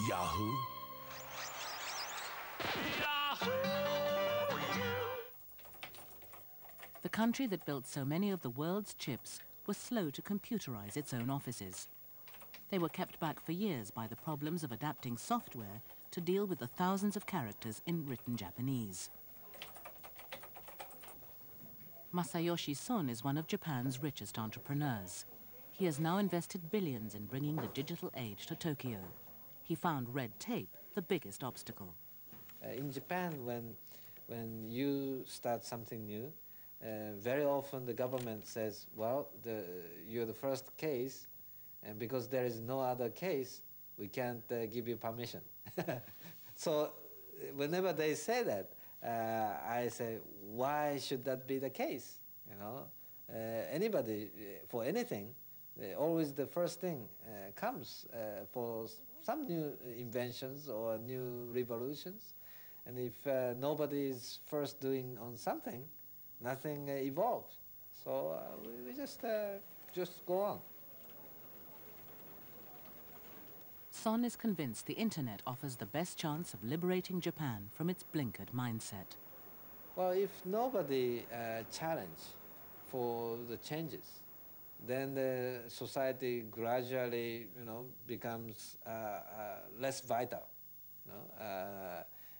Yahoo? The country that built so many of the world's chips was slow to computerize its own offices. They were kept back for years by the problems of adapting software to deal with the thousands of characters in written Japanese. Masayoshi Son is one of Japan's richest entrepreneurs. He has now invested billions in bringing the digital age to Tokyo. He found red tape the biggest obstacle. In Japan, when you start something new, very often the government says, well, you're the first case, and because there is no other case, we can't give you permission. So whenever they say that, I say, why should that be the case? You know, anybody, for anything, always the first thing comes for some new inventions or new revolutions. And if nobody is first doing on something, nothing evolves. So we just go on. Son is convinced the internet offers the best chance of liberating Japan from its blinkered mindset. Well, if nobody challenge for the changes, then the society gradually, becomes less vital.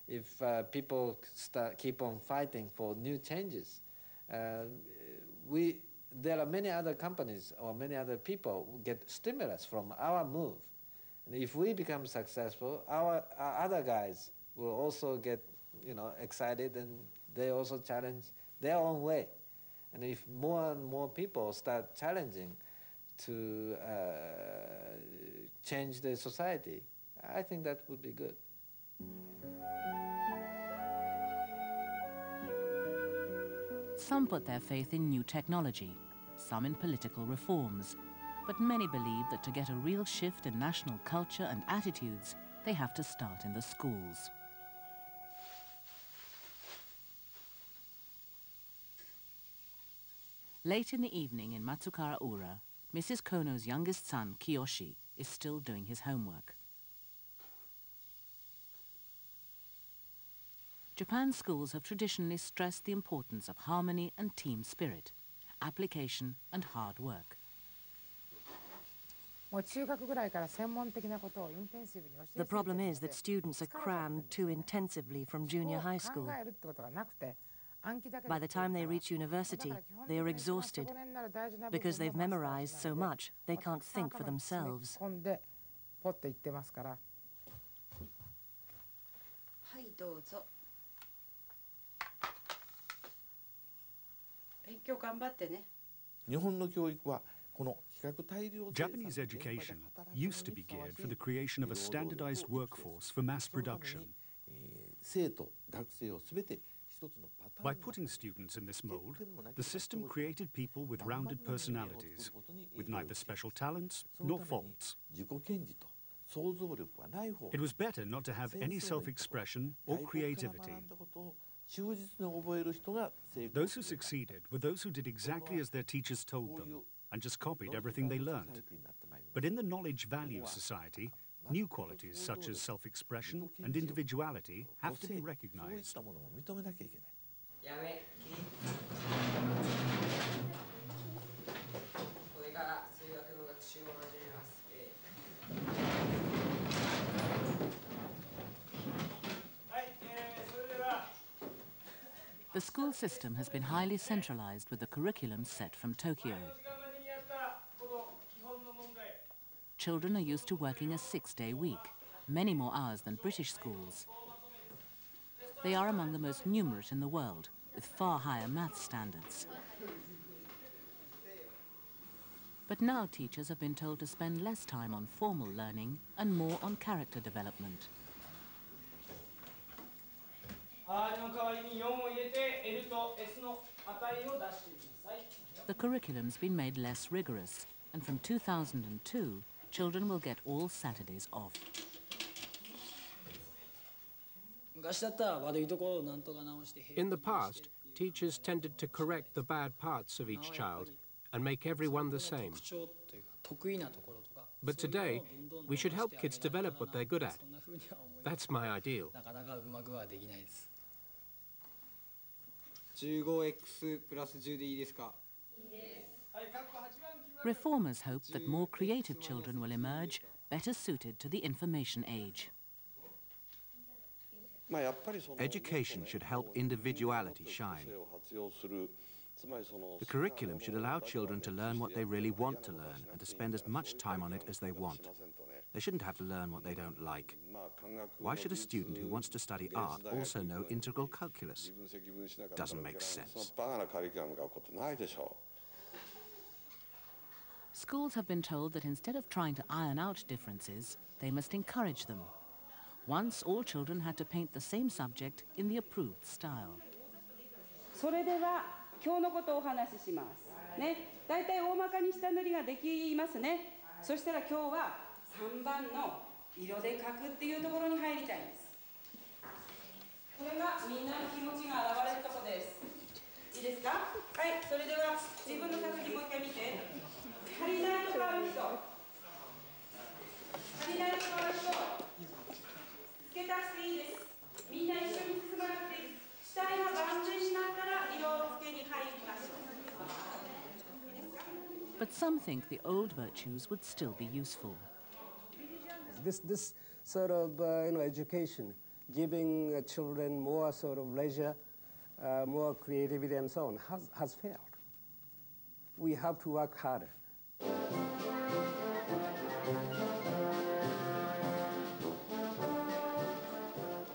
If people keep on fighting for new changes, there are many other companies or many other people who get stimulus from our move. And if we become successful, our other guys will also get, excited, and they also challenge their own way. And if more and more people start challenging to change the society, I think that would be good. Some put their faith in new technology, some in political reforms, but many believe that to get a real shift in national culture and attitudes, they have to start in the schools. Late in the evening in Matsukara-ura, Mrs. Kono's youngest son, Kiyoshi, is still doing his homework. Japan's schools have traditionally stressed the importance of harmony and team spirit, application and hard work. The problem is that students are crammed too intensively from junior high school. By the time they reach university, they are exhausted because they've memorized so much they can't think for themselves. Japanese education used to be geared for the creation of a standardized workforce for mass production. By putting students in this mold, the system created people with rounded personalities, with neither special talents nor faults. It was better not to have any self-expression or creativity. Those who succeeded were those who did exactly as their teachers told them and just copied everything they learned. But in the knowledge-value society, new qualities such as self-expression and individuality have to be recognized. The school system has been highly centralized with the curriculum set from Tokyo. Children are used to working a 6-day week, many more hours than British schools. They are among the most numerate in the world, with far higher math standards. But now teachers have been told to spend less time on formal learning and more on character development. The curriculum's been made less rigorous, and from 2002, children will get all Saturdays off. In the past, teachers tended to correct the bad parts of each child and make everyone the same. But today, we should help kids develop what they're good at. That's my ideal. 15x プラス10でいいですか? Reformers hope that more creative children will emerge, better suited to the information age. Education should help individuality shine. The curriculum should allow children to learn what they really want to learn and to spend as much time on it as they want. They shouldn't have to learn what they don't like. Why should a student who wants to study art also know integral calculus? Doesn't make sense. Schools have been told that instead of trying to iron out differences, they must encourage them. Once, all children had to paint the same subject in the approved style. それでは今日のことをお話しします。ね、だいたい大まかに下塗りができますね。そしたら今日は3番の色で描くっていうところに入りたいんです。これがみんなの気持ちが現れるところです。いいですか？はい、それでは自分の作品もう一回見て。足りないとかある人。足りないとかある人。付け足していいです。みんな一緒に進まなくていい。下絵が万全になったら色付けに入りましょう。 But some think the old virtues would still be useful. This sort of education, giving children more sort of leisure, more creativity and so on, has failed. We have to work harder.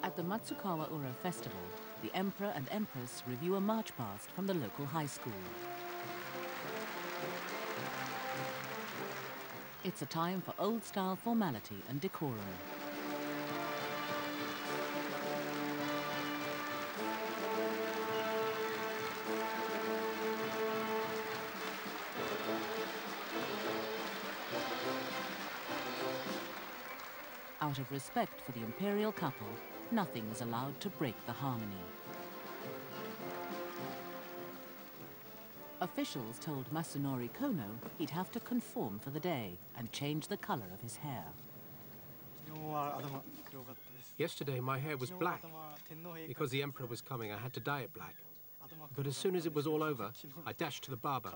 At the Matsukawa Ura Festival, the Emperor and Empress review a march past from the local high school. It's a time for old-style formality and decorum. Out of respect for the imperial couple, nothing is allowed to break the harmony. Officials told Masunori Kono he'd have to conform for the day and change the color of his hair. Yesterday, my hair was black. Because the Emperor was coming, I had to dye it black. But as soon as it was all over, I dashed to the barber.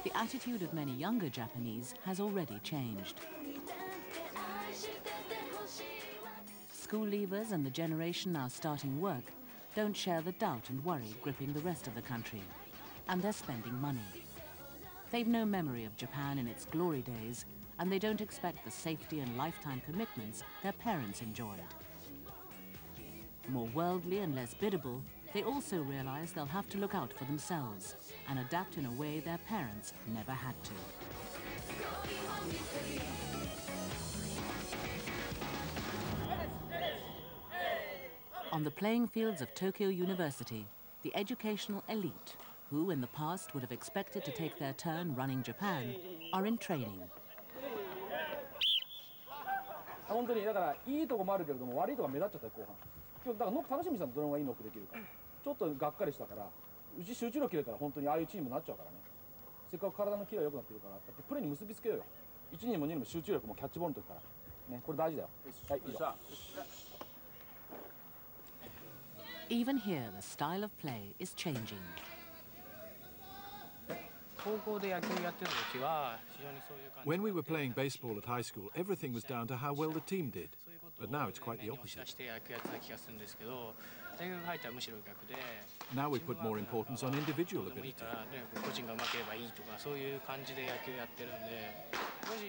The attitude of many younger Japanese has already changed. School leavers and the generation now starting work don't share the doubt and worry gripping the rest of the country, and they're spending money. They've no memory of Japan in its glory days, and they don't expect the safety and lifetime commitments their parents enjoyed. More worldly and less biddable, they also realize they'll have to look out for themselves and adapt in a way their parents never had to. On the playing fields of Tokyo University, the educational elite, who in the past would have expected to take their turn running Japan, are in training. 本当にだからいいとこもあるけれども悪いとこが目立っちゃった後半。今日だからノック楽しみにしたのどのぐらいいいノックできるか。ちょっとがっかりしたから、うち集中力切れたら本当にああいうチームになっちゃうからね。せっかく体のキレが良くなってるから、やっぱプレーに結びつけようよ。1にも2にも集中力もキャッチボールの時から。ね、これ大事だよ。はい、以上。Even here, the style of play is changing. When we were playing baseball at high school, everything was down to how well the team did. But now it's quite the opposite. Now we put more importance on individual ability.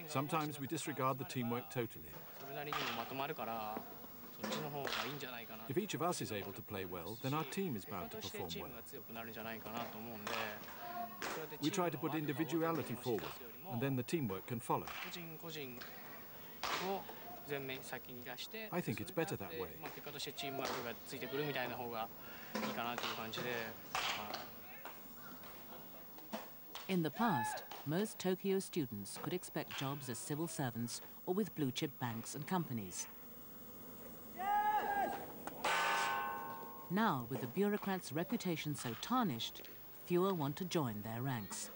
Sometimes we disregard the teamwork totally. If each of us is able to play well, then our team is bound to perform well. We try to put individuality forward, and then the teamwork can follow. I think it's better that way. In the past, most Tokyo students could expect jobs as civil servants or with blue-chip banks and companies. Now, with the bureaucrats' reputation so tarnished, fewer want to join their ranks.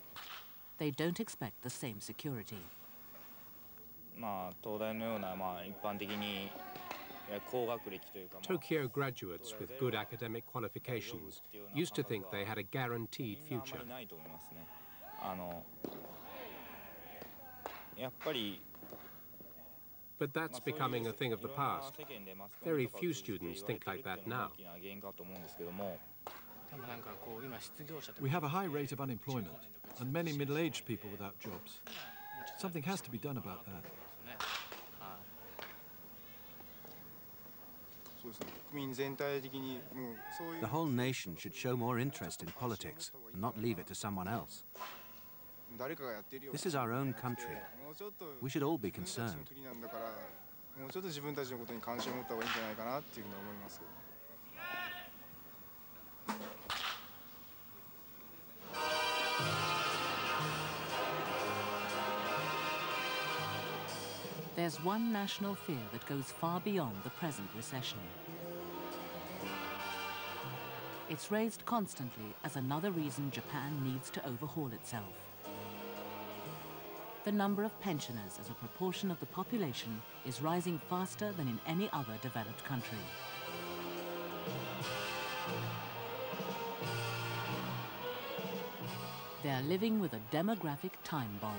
They don't expect the same security. Tokyo graduates with good academic qualifications used to think they had a guaranteed future. But that's becoming a thing of the past. Very few students think like that now. We have a high rate of unemployment and many middle-aged people without jobs. Something has to be done about that. The whole nation should show more interest in politics and not leave it to someone else. This is our own country. We should all be concerned. There's one national fear that goes far beyond the present recession. It's raised constantly as another reason Japan needs to overhaul itself. The number of pensioners as a proportion of the population is rising faster than in any other developed country. They are living with a demographic time bomb.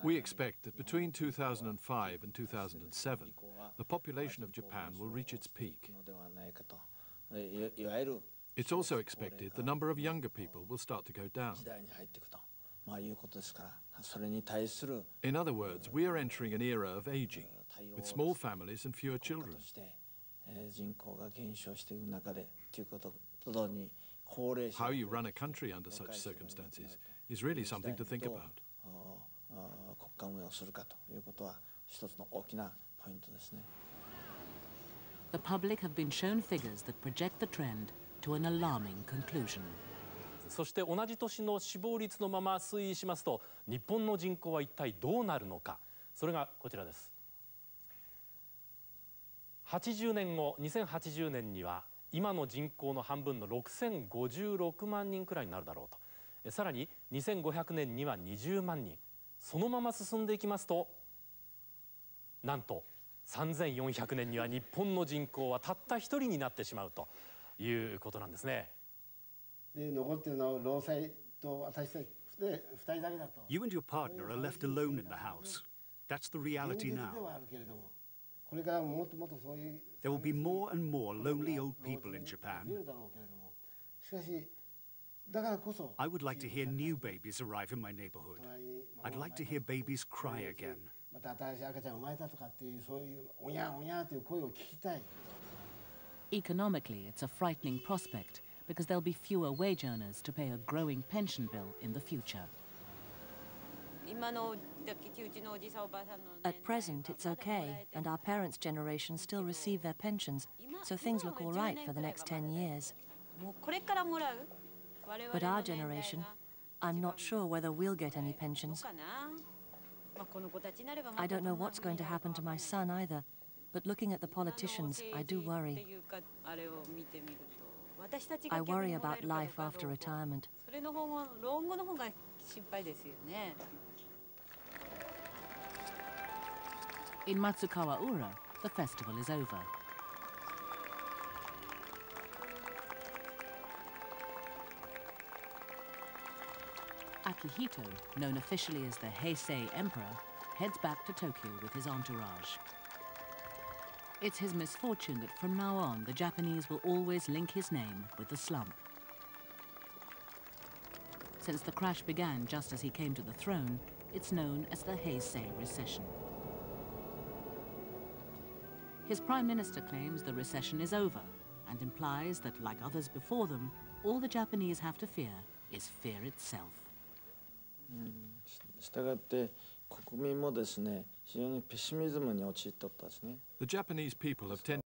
We expect that between 2005 and 2007, the population of Japan will reach its peak. It's also expected the number of younger people will start to go down. In other words, we are entering an era of aging, with small families and fewer children. How you run a country under such circumstances is really something to think about. The public have been shown figures that project the trend to an alarming conclusion. そして同じ年の死亡率のまま推移しますと、日本の人口は一体どうなるのか。それがこちらです。80年後、2080年には今の人口の半分の6056万人くらいになるだろうと。さらに2500年には20万人。そのまま進んでいきますと、なんと3400年には日本の人口はたった一人になってしまうということなんですね。You and your partner are left alone in the house. That's the reality now. There will be more and more lonely old people in Japan. I would like to hear new babies arrive in my neighborhood. I'd like to hear babies cry again. Economically, it's a frightening prospect because there'll be fewer wage earners to pay a growing pension bill in the future. At present, it's okay, and our parents' generation still receive their pensions, so things look all right for the next 10 years. But our generation, I'm not sure whether we'll get any pensions. I don't know what's going to happen to my son either, but looking at the politicians, I do worry. I worry about life after retirement. In Matsukawa-ura, the festival is over. Akihito, known officially as the Heisei Emperor, heads back to Tokyo with his entourage. It's his misfortune that from now on, the Japanese will always link his name with the slump. Since the crash began just as he came to the throne, it's known as the Heisei Recession. His Prime Minister claims the recession is over and implies that, like others before them, all the Japanese have to fear is fear itself. したがって国民もですね、非常にペシミズムに陥っておったですね。The Japanese people have tended